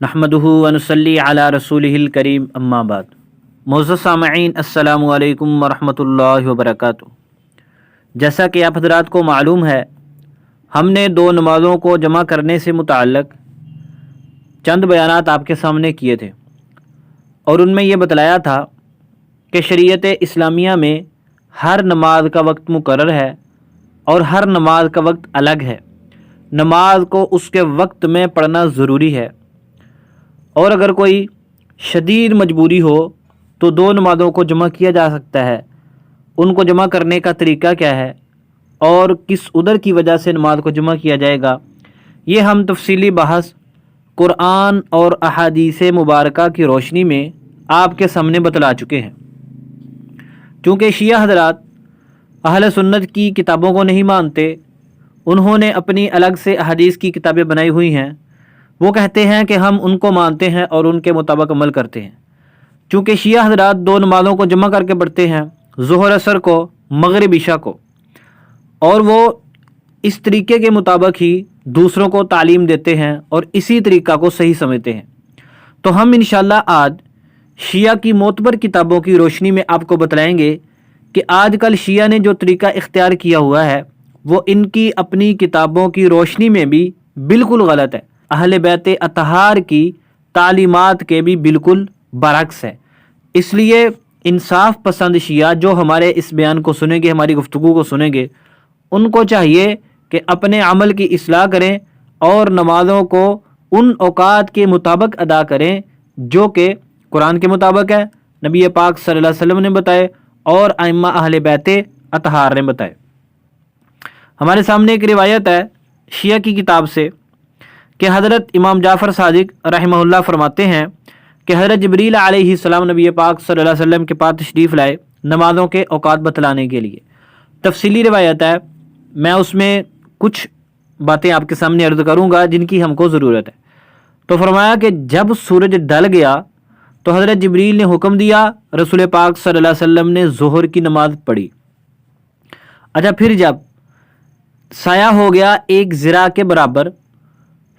नहमदुहु व नुसल्ली अला रसूलिहिल करीम अम्मा बाद। मोअज़्ज़ज़ सामईन अस्सलामु अलैकुम व रहमतुल्लाहि व बरकातुहू। जैसा कि आप हज़रात को मालूम है, हमने दो नमाज़ों को जमा करने से मुताल्लिक़ चंद बयानात आपके सामने किए थे और उनमें ये बतलाया था कि शरीयत इस्लामिया में हर नमाज का वक्त मुकर्रर है और हर नमाज का वक्त अलग है। नमाज को उसके वक्त में पढ़ना ज़रूरी है और अगर कोई शदीद मजबूरी हो तो दो नमाज़ों को जमा किया जा सकता है। उनको जमा करने का तरीका क्या है और किस उदर की वजह से नमाज को जमा किया जाएगा, ये हम तफसीली बहस कुरान और अहादीस मुबारका की रोशनी में आपके सामने बतला चुके हैं। चूँकि शिया हज़रात अहले सुन्नत की किताबों को नहीं मानते, उन्होंने अपनी अलग से अहादीस की किताबें बनाई हुई हैं। वो कहते हैं कि हम उनको मानते हैं और उनके मुताबिक अमल करते हैं। चूँकि शिया हज़रात दो नमाज़ों को जमा करके पढ़ते हैं, ज़ोहर असर को, मगरिब इशा को, और वो इस तरीके के मुताबिक ही दूसरों को तालीम देते हैं और इसी तरीक़ा को सही समझते हैं। तो हम इंशाअल्लाह आज शिया की मोतबर किताबों की रोशनी में आपको बतलाएंगे कि आजकल शिया ने जो तरीक़ा इख्तियार किया हुआ है वो इनकी अपनी किताबों की रोशनी में भी बिल्कुल गलत है, अहले बैत अतहार की तालीमात के भी बिल्कुल बरअक्स है। इसलिए इंसाफ पसंद शिया जो हमारे इस बयान को सुनेंगे, हमारी गुफ्तगू को सुनेंगे, उनको चाहिए कि अपने अमल की इस्लाह करें और नमाज़ों को उन औकात के मुताबिक अदा करें जो कि कुरान के मुताबिक है, नबी पाक सल्लल्लाहु अलैहि वसल्लम ने बताए और अइम्मा अहले बैत अतहार ने बताए। हमारे सामने एक रिवायत है शिया की किताब से कि हज़रत इमाम जाफ़र सादिक रहमहुल्लाह फरमाते हैं कि हज़रत जिब्रील अलैहिस्सलाम नबी पाक सल्लल्लाहु अलैहि वसल्लम के पास तशरीफ़ लाए नमाज़ों के औकात बतलाने के लिए। तफसीली रिवायत है, मैं उसमें कुछ बातें आपके सामने अर्ज़ करूँगा जिनकी हमको ज़रूरत है। तो फरमाया कि जब सूरज ढल गया तो हज़रत जिब्रील ने हुक्म दिया, रसूल पाक सल्लल्लाहु अलैहि वसल्लम ने ज़ोहर की नमाज़ पढ़ी। अच्छा, फिर जब साया हो गया एक ज़िरा के बराबर,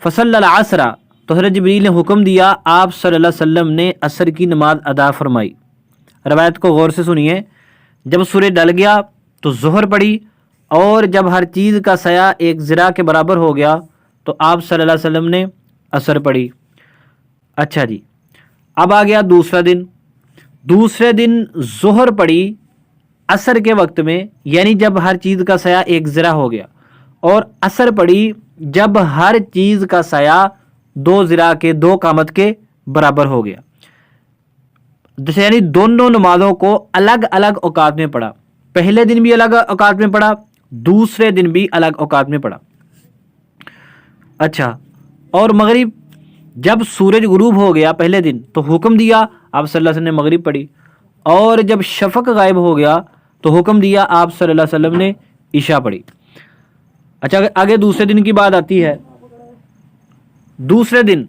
फसल्लल असरा, तो हज़रत जिब्रील ने हुक्म दिया, आप सल्लल्लाहु अलैहि वसल्लम ने असर की नमाज अदा फरमाई। रवायत को गौर से सुनिए। जब सूरज ढल गया तो ज़ोहर पढ़ी और जब हर चीज़ का साया एक ज़िरा के बराबर हो गया तो आप सल्लल्लाहु अलैहि वसल्लम ने असर पढ़ी। अच्छा जी, अब आ गया दूसरा दिन। दूसरे दिन ज़ोहर पढ़ी असर के वक्त में, यानी जब हर चीज़ का साया एक ज़िरा हो गया, और असर पढ़ी जब हर चीज़ का साया दो ज़िरा के, दो कामत के बराबर हो गया। जैसे यानी दोनों नमाज़ों को अलग अलग औकात में पढ़ा। पहले दिन भी अलग औकात में पढ़ा, दूसरे दिन भी अलग औकात में पढ़ा। अच्छा, और मगरिब जब सूरज गुरूब हो गया पहले दिन तो हुक्म दिया, आप सल्लल्लाहु अलैहि वसल्लम ने मगरिब पढ़ी, और जब शफक गायब हो गया तो हुक्म दिया, आप सल्लल्लाहु अलैहि वसल्लम ने इशा पढ़ी। अच्छा, आगे दूसरे दिन की बात आती है। दूसरे दिन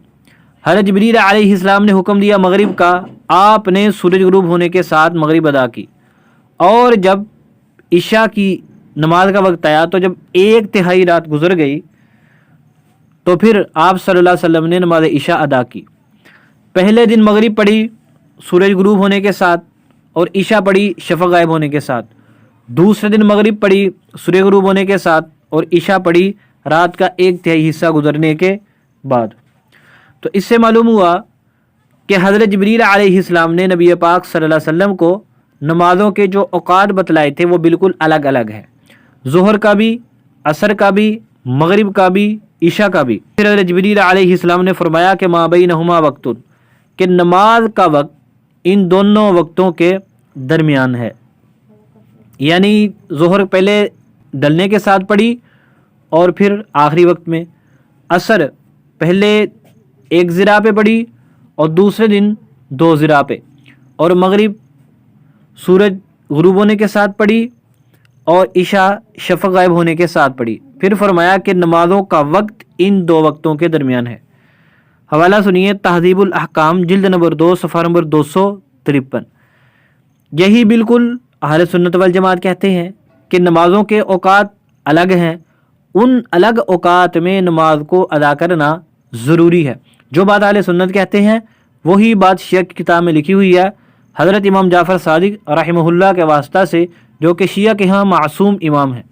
हज़रत जिब्रील अलैहिस्सलाम ने हुक्म दिया मगरिब का, आपने सूरज गुरूब होने के साथ मगरिब अदा की, और जब इशा की नमाज का वक्त आया तो जब एक तिहाई रात गुजर गई तो फिर आप सल्लल्लाहु अलैहि वसल्लम ने नमाज इशा अदा की। पहले दिन मगरिब पढ़ी सूरज गुरूब होने के साथ और इशा पढ़ी शफक गायब होने के साथ। दूसरे दिन मगरिब पढ़ी सूरज गुरूब होने के साथ और इशा पढ़ी रात का एक तिहाई हिस्सा गुजरने के बाद। तो इससे मालूम हुआ कि हज़रत जिब्रील अलैहिस्सलाम ने नबी पाक सल्लल्लाहु अलैहि वसल्लम को नमाज़ों के जो औकात बतलाए थे वो बिल्कुल अलग अलग है, ज़ोहर का भी, असर का भी, मगरिब का भी, इशा का भी। फिर हज़रत जिब्रील अलैहिस्सलाम ने फरमाया कि मा बैनहुमा वक्तुन, कि नमाज का वक्त इन दोनों वक्तों के दरमियान है। यानी ज़ोहर पहले ढलने के साथ पढ़ी और फिर आखिरी वक्त में, असर पहले एक ज़िरा पे पढ़ी और दूसरे दिन दो ज़िरा पे, और मगरिब सूरज गुरूब होने के साथ पढ़ी और इशा शफक गायब होने के साथ पढ़ी। फिर फरमाया कि नमाज़ों का वक्त इन दो वक्तों के दरमियान है। हवाला सुनिए, तहज़ीबुल अहकाम जिल्द नंबर 2 सफ़ा नंबर 253। यही बिल्कुल अहले सुन्नत वल जमात कहते हैं कि नमाज़ों के औकात अलग हैं, उन अलग औकात में नमाज को अदा करना ज़रूरी है। جو बात अहले सुन्नत कहते हैं वही बात शिया की किताब में लिखी हुई है हज़रत इमाम जाफ़र सादिक रहमहुल्लाह के वास्ता से, जो कि शिया के यहाँ मासूम इमाम हैं।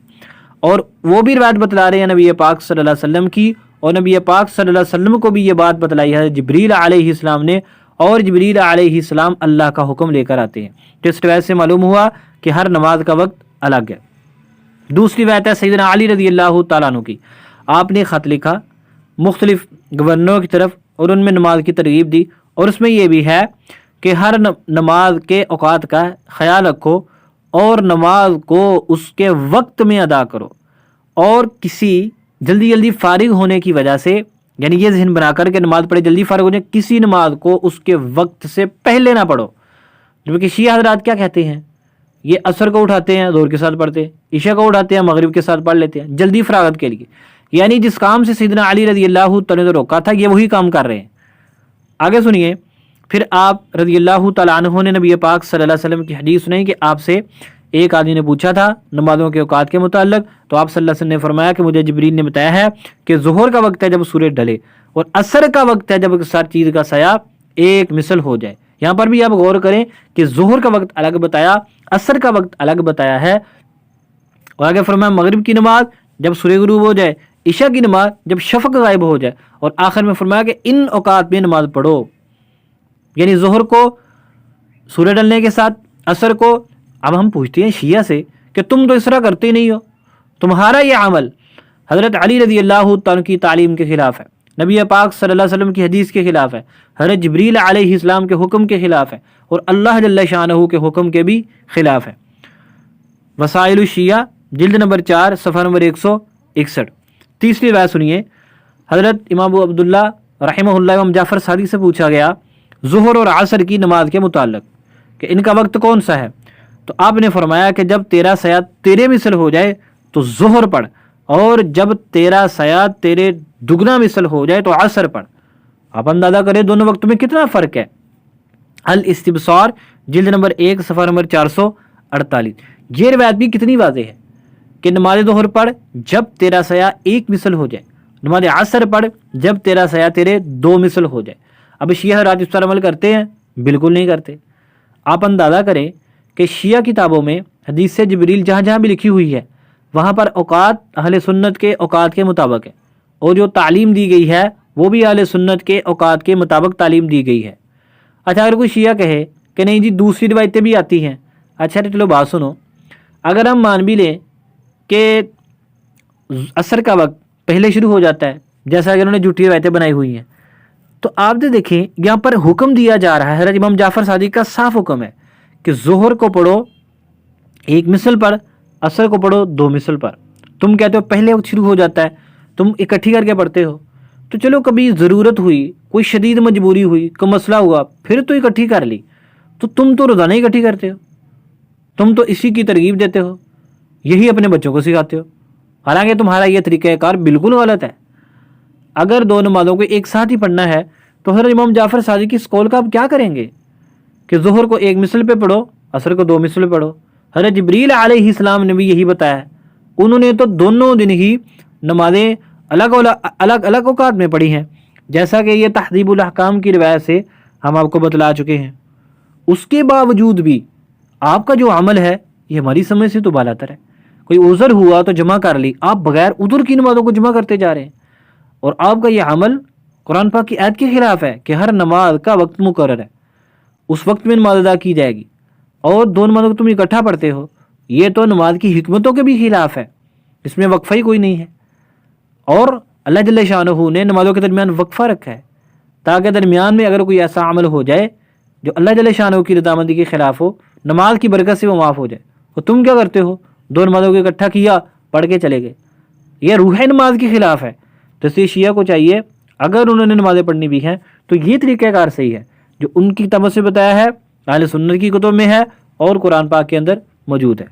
और वो भी बात बतला रहे हैं नबी पाक सल्लल्लाहु अलैहि वसल्लम की, और नबी पाक सल्लल्लाहु अलैहि वसल्लम को भी ये बात बतलाई है जिब्रील अलैहिस्सलाम ने, और जिब्रील अलैहिस्सलाम अल्लाह का हुक्म लेकर आते हैं। तो इस रिवायत से मालूम हुआ कि हर नमाज का वक्त अलग है। दूसरी बात है सैयदना अली रज़ी अल्लाह तआला अन्हु की। आपने ख़त लिखा मुख्तलिफ गवर्नरों की तरफ और उनमें नमाज की तरगीब दी, और उसमें यह भी है कि हर नमाज के औकात का ख्याल रखो और नमाज को उसके वक्त में अदा करो, और किसी जल्दी जल्दी फारिग होने की वजह से, यानी ये जहन बनाकर के नमाज पढ़े जल्दी फारिग हो जाए, किसी नमाज को उसके वक्त से पहले ना पढ़ो। जबकि शिया हज़रात क्या कहते हैं, ये असर को उठाते हैं ज़ोहर के साथ पढ़ते हैं, ईशा को उठाते हैं मगरिब के साथ पढ़ लेते हैं जल्दी फरागत के लिए। यानी जिस काम से सैयदना अली रज़ी अल्लाह तआला ने रोका था ये वही काम कर रहे हैं। आगे सुनिए, फिर आप रज़ी अल्लाह तआला अन्हु ने नबी पाक सल्लल्लाहु अलैहि वसल्लम की हदीस सुनाई कि आपसे एक आदमी ने पूछा था नमाज़ों के औकात के मुताल्लिक़, तो आप सल्लल्लाहु अलैहि वसल्लम ने फरमाया कि मुझे जिब्रील ने बताया है कि ज़ोहर का वक्त है जब सूरज ढले, और असर का वक्त है जब हर चीज़ का साया एक मिसल हो जाए। यहाँ पर भी आप गौर करें कि ज़ोहर का वक्त अलग बताया, असर का वक्त अलग बताया है, और आगे फरमाया मगरिब की नमाज जब सूरज गुरूब हो जाए, ईशा की नमाज जब शफ़क़ गायब हो जाए, और आखिर में फरमाया कि इन औकात में नमाज पढ़ो। यानी ज़ोहर को सूरज ढलने के साथ, असर को। अब हम पूछते हैं शिया से कि तुम तो इस तरह करते ही नहीं हो, तुम्हारा ये अमल हज़रत अली रज़ी अल्लाह तआला की तालीम के ख़िलाफ़ है, नबी पाक सल्लल्लाहु अलैहि वसल्लम की हदीस के ख़िलाफ़ है, हज़रत जिब्रील अलैहिस्सलाम के हुक्म के ख़िलाफ़ है, और अल्लाह जल्ल शानहू के हुक्म के भी ख़िलाफ़ है। वसाइल शिया जिल्द नंबर 4 सफ़ा नंबर 161। तीसरी बात सुनिए, हज़रत इमाम अबू अब्दुल्ला रहमहुल्लाह इमाम जाफ़र सादिक से पूछा गया ज़ुहर और असर की नमाज के मुताल्लिक़ कि इनका वक्त कौन सा है, तो आपने फरमाया कि जब तेरा साया तेरे मिसल हो जाए तो ज़ुहर पढ़, और जब तेरा साया तेरे दुगना मिसल हो जाए तो असर पढ़। आप अंदाज़ा करें दोनों वक्त में कितना फ़र्क है। अल इस्तिबसार जिल्द नंबर 1 सफ़ा नंबर 448। ये रिवायत भी कितनी वाज़ेह है कि नमाज ज़ुहर पढ़ जब तेरा साया एक मिसल हो जाए, नमाज असर पढ़ जब तेरा साया तेरे दो मिसल हो जाए। अब शिया हज़रात इस पर अमल करते हैं? बिल्कुल नहीं करते। आप अंदाज़ा करें कि शिया किताबों में हदीस से जिब्रील जहाँ जहाँ भी लिखी हुई है वहाँ पर औकात अहले सुन्नत के औकात के मुताबिक है, और जो तालीम दी गई है वो भी अहले सुन्नत के औकात के मुताबिक तालीम दी गई है। अच्छा, अगर कोई शिया कहे कि नहीं जी दूसरी रिवायतें भी आती हैं, अच्छा तो चलो बात सुनो, अगर हम मान भी लें कि असर का वक्त पहले शुरू हो जाता है जैसा कि उन्होंने झूठी रिवायतें बनाई हुई हैं, तो आप जो देखें यहाँ पर हुक्म दिया जा रहा है, हज़रत इमाम जाफ़र सादिक का साफ हुक्म है कि ज़ोहर को पढ़ो एक मिसल पर, असर को पढ़ो दो मिसल पर। तुम कहते हो पहले वक्त शुरू हो जाता है, तुम इकट्ठी करके पढ़ते हो, तो चलो कभी ज़रूरत हुई, कोई शदीद मजबूरी हुई, कोई मसला हुआ, फिर तो इकट्ठी कर ली, तो तुम तो रोज़ाना इकट्ठी करते हो, तुम तो इसी की तरगीब देते हो, यही अपने बच्चों को सिखाते हो। हालांकि तुम्हारा यह तरीक़ाकार बिल्कुल गलत है। अगर दो नमाज़ों को एक साथ ही पढ़ना है तो हज़रत इमाम जाफ़र सादिक की इस कौल का आप क्या करेंगे कि ज़ुहर को एक मिसल पे पढ़ो, असर को दो मिसल पढ़ो। हज़रत जिब्रील अलैहिस्सलाम ने भी यही बताया है, उन्होंने तो दोनों दिन ही नमाज़ें अलग अलग औकात में पढ़ी हैं, जैसा कि ये तहज़ीबुल अहकाम की रिवायत से हम आपको बतला चुके हैं। उसके बावजूद भी आपका जो अमल है ये हमारी समझ से तो बालातर है। कोई उज़र हुआ तो जमा कर ली, आप बगैर उज़र की नमाज़ों को जमा करते जा रहे हैं, और आपका ये अमल कुरान पाक की आयत के ख़िलाफ़ है कि हर नमाज का वक्त मुकर्रर है, उस वक्त में नमाज अदा की जाएगी, और दो नमाज़ों को तुम इकट्ठा पढ़ते हो, ये तो नमाज की हिकमतों के भी ख़िलाफ़ है, इसमें वक्फ़ा ही कोई नहीं है। और अल्लाह जल्ल शानहू ने नमाज़ों के दरमियान वक्फ़ा रखा है ताकि दरमियान में अगर कोई ऐसा अमल हो जाए जो अल्लाह जल्ल शानहू की रज़ामंदी के ख़िलाफ़ हो, नमाज की बरकत से वो माफ़ हो जाए। तो तुम क्या करते हो, दो नमाज़ों को इकट्ठा किया, पढ़ के चले गए, यह रूह नमाज के ख़िलाफ़ है। तो इसलिए शिया को चाहिए अगर उन्होंने नमाज़ें पढ़नी भी हैं तो ये तरीक़ाकार सही है जो उनकी किताबों से बताया है, अहले सुन्नत की कुतुब में है और कुरान पाक के अंदर मौजूद है।